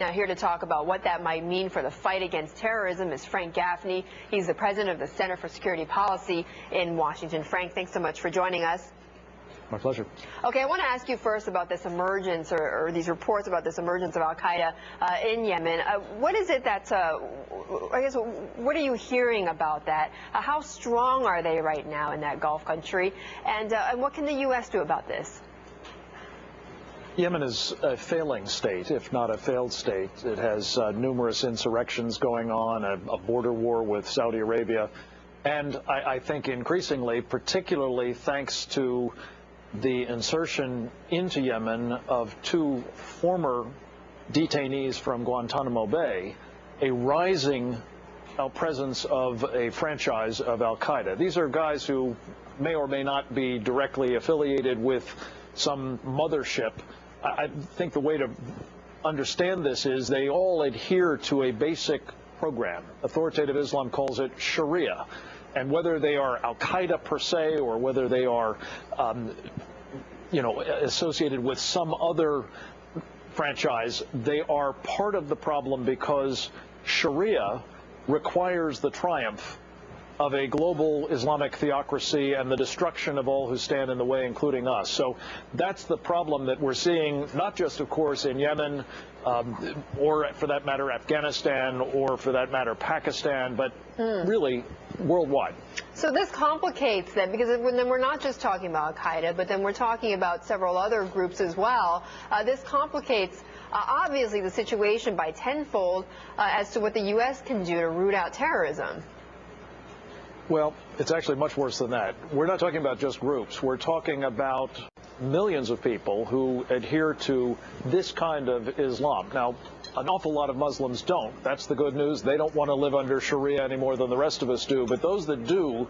Now, here to talk about what that might mean for the fight against terrorism is Frank Gaffney. He's the president of the Center for Security Policy in Washington. Frank, thanks so much for joining us. My pleasure. Okay, I want to ask you first about this emergence or these reports about this emergence of al-Qaeda in Yemen. What is it that's, I guess, what are you hearing about that? How strong are they right now in that Gulf country? And what can the U.S. do about this? Yemen is a failing state, if not a failed state. It has numerous insurrections going on, a border war with Saudi Arabia, and I think increasingly, particularly thanks to the insertion into Yemen of two former detainees from Guantanamo Bay, a rising presence of a franchise of al-Qaeda. These are guys who may or may not be directly affiliated with some mothership. I think the way to understand this is they all adhere to a basic program. Authoritative Islam calls it Sharia. And whether they are al-Qaeda per se or whether they are, associated with some other franchise, they are part of the problem because Sharia requires the triumph of a global Islamic theocracy and the destruction of all who stand in the way, including us. So that's the problem that we're seeing, not just, of course, in Yemen, or for that matter, Afghanistan, or for that matter, Pakistan, but really worldwide. So this complicates then, because then we're not just talking about al-Qaeda, but then we're talking about several other groups as well. This complicates obviously the situation by tenfold as to what the U.S. can do to root out terrorism. Well, it's actually much worse than that. We're not talking about just groups. We're talking about millions of people who adhere to this kind of Islam. Now, an awful lot of Muslims don't. That's the good news. They don't want to live under Sharia any more than the rest of us do. But those that do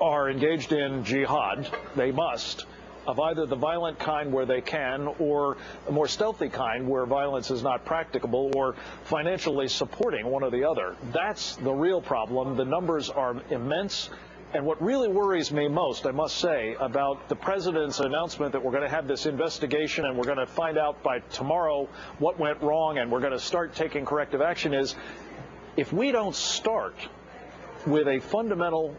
are engaged in jihad. They must, of either the violent kind where they can, or a more stealthy kind where violence is not practicable, or financially supporting one or the other. That's the real problem. The numbers are immense. And what really worries me most, I must say, about the president's announcement that we're going to have this investigation and we're going to find out by tomorrow what went wrong and we're going to start taking corrective action is, if we don't start with a fundamental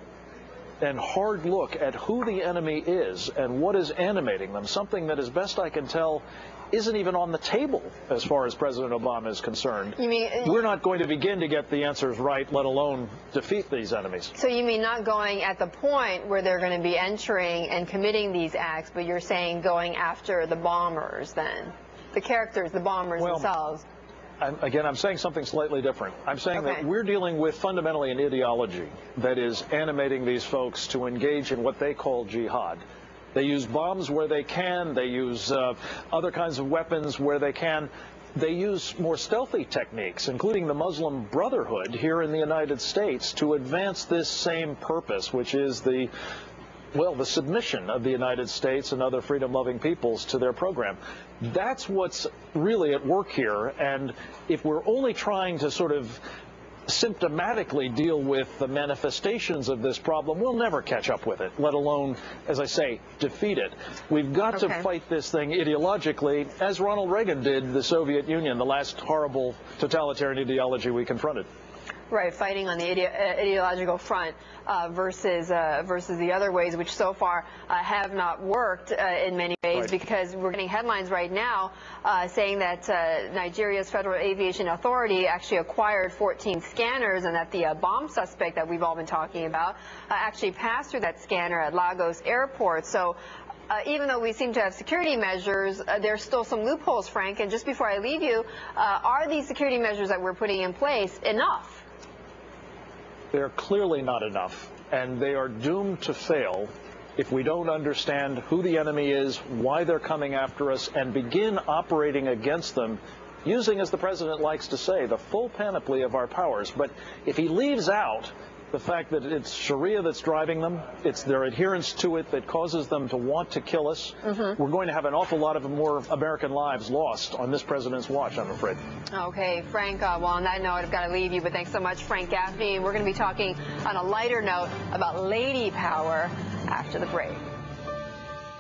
and hard look at who the enemy is and what is animating them, something that, as best I can tell, isn't even on the table as far as President Obama is concerned. You mean we're not going to begin to get the answers right, let alone defeat these enemies. So you mean not going at the point where they're going to be entering and committing these acts, but you're saying going after the bombers then? The characters, the bombers themselves. I'm saying something slightly different. I'm saying that we're dealing with fundamentally an ideology that is animating these folks to engage in what they call jihad. They use bombs where they can. They use other kinds of weapons where they can. They use more stealthy techniques, including the Muslim Brotherhood here in the United States, to advance this same purpose, which is the submission of the United States and other freedom-loving peoples to their program. That's what's really at work here. And if we're only trying to sort of symptomatically deal with the manifestations of this problem, we'll never catch up with it, let alone, as I say, defeat it. We've got to fight this thing ideologically, as Ronald Reagan did the Soviet Union, the last horrible totalitarian ideology we confronted. Right, fighting on the ideological front versus the other ways, which so far have not worked in many ways, because we're getting headlines right now saying that Nigeria's Federal Aviation Authority actually acquired 14 scanners, and that the bomb suspect that we've all been talking about actually passed through that scanner at Lagos Airport. So even though we seem to have security measures, there's still some loopholes, Frank. And just before I leave you, are these security measures that we're putting in place enough? They're clearly not enough, and they are doomed to fail if we don't understand who the enemy is, why they're coming after us, and begin operating against them using, as the president likes to say, the full panoply of our powers. But if he leaves out the fact that it's Sharia that's driving them, it's their adherence to it that causes them to want to kill us, we're going to have an awful lot of more American lives lost on this president's watch, I'm afraid. Okay, Frank, well, on that note, I've got to leave you, but thanks so much, Frank Gaffney. We're going to be talking on a lighter note about lady power after the break.